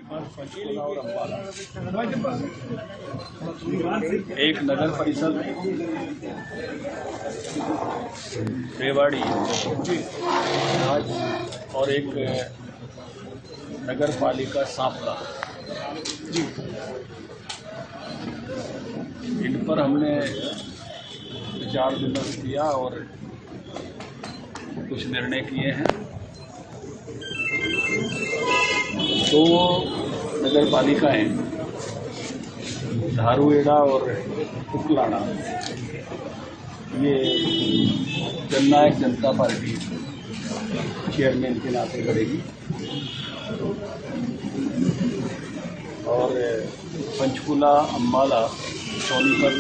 पंचकुला और अम्बाला एक नगर परिषद रेवाड़ी आज और एक नगर पालिका सांपला, इन पर हमने विचार विमर्श किया और कुछ निर्णय किए हैं। दो नगर पालिकाएँ धारूहेड़ा और उकलाना ये जननायक जनता पार्टी चेयरमैन के नाते लड़ेगी और पंचकुला, अम्बाला, सोनीपत,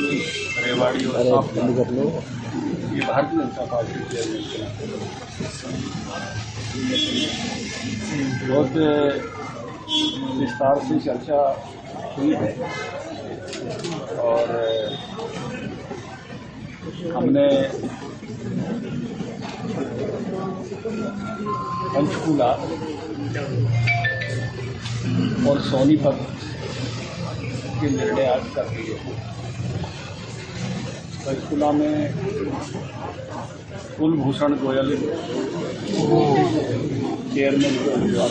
रेवाड़ी और सांपला ये भारतीय जनता पार्टी चेयरमैन के नाते बहुत विस्तार से चर्चा हुई है और हमने पंचकुला और सोनीपत के निर्णय आज कर दिए। पंचकुला में कुलभूषण गोयल चेयरमैन के उम्मीदवार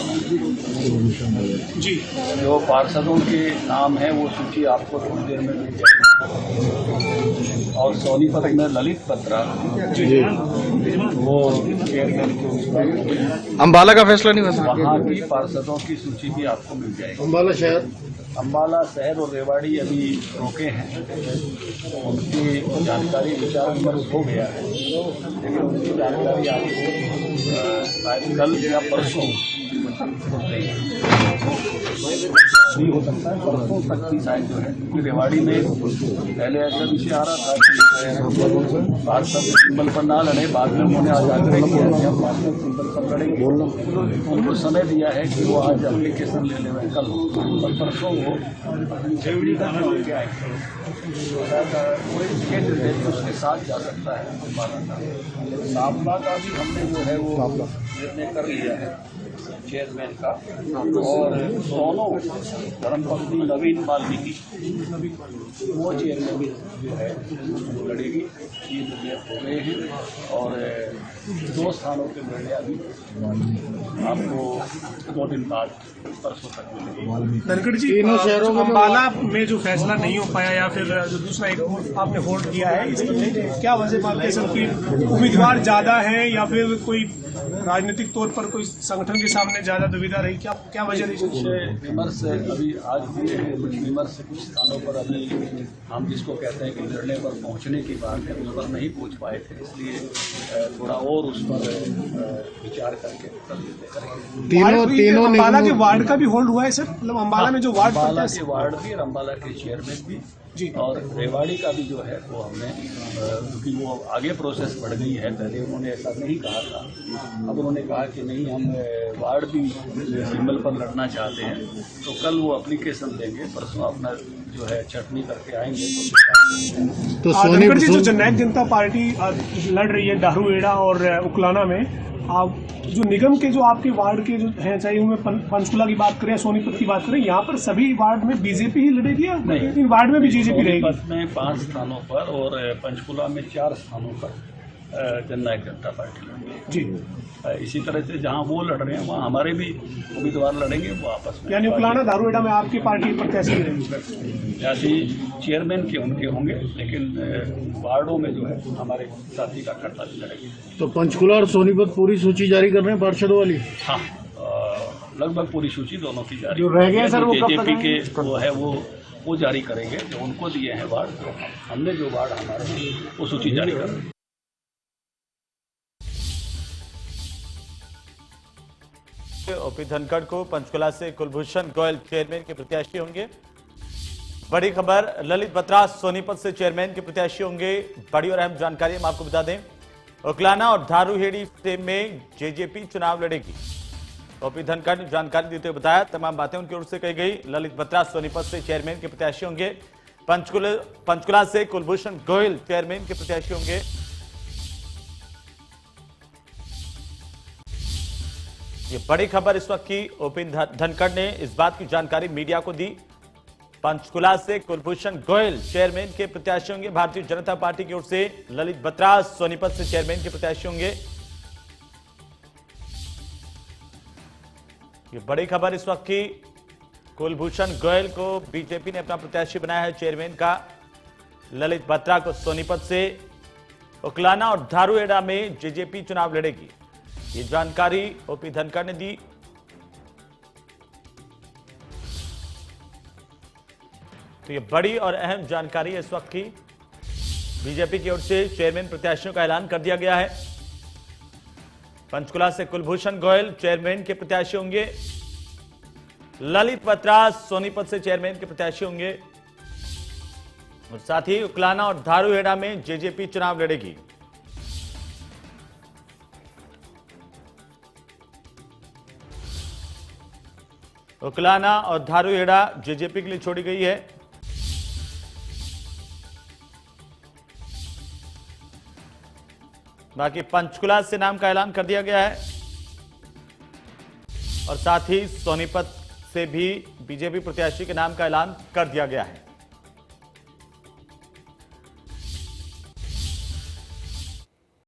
जी, जो पार्षदों के नाम है वो सूची आपको थोड़ी देर में मिल जाएगी। और सोनीपत में ललित बत्रा वो चेयरमैन के उम्मीदवार। अम्बाला का फैसला नहीं हुआ, वहाँ की पार्षदों की सूची भी आपको मिल जाएगी। अम्बाला शहर और रेवाड़ी अभी रोके हैं, उनकी जानकारी विचार विमर्श हो गया है, लेकिन उनकी जानकारी आपको कल या परसों नहीं हो सकता है, परसों तक की शायद जो है, क्योंकि रेवाड़ी में पहले ऐसा विषय आ रहा था कि पार्षद सिंबल पर ना लड़े, बाद में उन्होंने आज आग्रह किया कि हम पार्षद सिंबल पर लड़ेंगे। उनको समय दिया है कि वो आज एप्लीकेशन ले लें कल और परसों वो लेके आएंगे। इसके निर्देश उसके साथ जा सकता है सांपला का भी हमने जो है वो निर्णय कर लिया है चेयरमैन का। और दोनों धर्मपत्नी नवीन वाल्मीकि वो चेयरमैन जो है लड़ेगी, ये निर्णय हो गए हैं और दो स्थानों के निर्णय अभी आपको 2 दिन बाद परसों तक मिलेंगे। धनखड़ जी, तीनों शहरों में अम्बाला में जो फैसला नहीं हो पाया या फिर जो दूसरा एक आपने होल्ड किया है, इसमें क्या वजह मानते हैं सर कि उम्मीदवार ज्यादा है या फिर कोई राजनीतिक तौर पर कोई संगठन के सामने ज्यादा दुविधा रही, क्या वजह रही? कुछ विमर्श अभी आज हुए हैं, कुछ विमर्श कुछ स्थानों पर अभी हम जिसको कहते हैं कि निर्णय पर पहुंचने की बात है उस पर नहीं पहुंच पाए थे, इसलिए थोड़ा और उस पर विचार करके तीनों अम्बाला के वार्ड का भी होल्ड हुआ है सर, मतलब अम्बाला में जो वार्ड अम्बाला के वार्ड भी और अम्बाला के चेयरमैन भी जी, और रेवाड़ी का भी जो है वो हमने, क्योंकि वो आगे प्रोसेस बढ़ गई है, पहले उन्होंने ऐसा नहीं कहा था, अब उन्होंने कहा कि नहीं हम वार्ड भी सिंबल पर लड़ना चाहते हैं, तो कल वो एप्लीकेशन देंगे, परसों अपना जो है छटनी करके आएंगे। तो धनखड़ जी, जो जननायक जनता पार्टी लड़ रही है धारूहेड़ा और उकलाना में, आप जो निगम के जो आपके वार्ड के जो हैं, चाहे उनमें पंचकुला की बात करें, सोनीपत की बात करें, यहाँ पर सभी वार्ड में बीजेपी ही लड़ेगी या इन वार्ड में भी बीजेपी रहेगी? सोनीपत में 5 स्थानों पर और पंचकुला में 4 स्थानों पर जननायक जनता पार्टी लड़ेगी जी। इसी तरह से जहाँ वो लड़ रहे हैं वहाँ हमारे भी उम्मीदवार लड़ेंगे, वो आपस में। यानी उकलाना धारूहेड़ा में आपकी पार्टी प्रत्याशी रहेंगे? जैसे चेयरमैन के उनके होंगे, लेकिन वार्डों में जो है हमारे साथी का करता भी लड़ेंगे। तो पंचकुला और सोनीपत पूरी सूची जारी कर रहे हैं पार्षदों वाली? हाँ, लगभग पूरी सूची दोनों की जारी। जो रह गया सर वो जेजेपी के वो है वो जारी करेंगे, जो उनको दिए हैं वार्ड, हमने जो वार्ड हमारे वो सूची जारी कर रहे हैं। ओपी धनखड़ को पंचकुला से कुलभूषण गोयल चेयरमैन के प्रत्याशी होंगे। बड़ी खबर, ललित बत्रा सोनीपत से चेयरमैन के प्रत्याशी होंगे। बड़ी और अहम जानकारी हम आपको बता दें, उकलाना और धारूहेड़ी में जेजेपी चुनाव लड़ेगी। ओपी धनखड़ ने जानकारी देते हुए बताया, तमाम बातें उनकी ओर से कही गई। ललित बत्रा सोनीपत से चेयरमैन के प्रत्याशी होंगे। पंचकुला से कुलभूषण गोयल चेयरमैन के प्रत्याशी होंगे। ये बड़ी खबर इस वक्त की। ओपी धनखड़ ने इस बात की जानकारी मीडिया को दी। पंचकुला से कुलभूषण गोयल चेयरमैन के प्रत्याशी होंगे। भारतीय जनता पार्टी की ओर से ललित बत्रा सोनीपत से चेयरमैन के प्रत्याशी होंगे। ये बड़ी खबर इस वक्त की। कुलभूषण गोयल को बीजेपी ने अपना प्रत्याशी बनाया है चेयरमैन का। ललित बत्रा को सोनीपत से, उकलाना और धारूहेड़ा में जेजेपी चुनाव लड़ेगी। ये जानकारी ओपी धनखड़ ने दी। तो ये बड़ी और अहम जानकारी है इस वक्त की। बीजेपी की ओर से चेयरमैन प्रत्याशियों का ऐलान कर दिया गया है। पंचकुला से कुलभूषण गोयल चेयरमैन के प्रत्याशी होंगे। ललित बत्रा सोनीपत से चेयरमैन के प्रत्याशी होंगे और साथ ही उकलाना और धारूहेड़ा में जेजेपी चुनाव लड़ेगी। उकलाना और धारूहेड़ा जेजेपी के लिए छोड़ी गई है। बाकी पंचकुला से नाम का ऐलान कर दिया गया है और साथ ही सोनीपत से भी बीजेपी प्रत्याशी के नाम का ऐलान कर दिया गया है।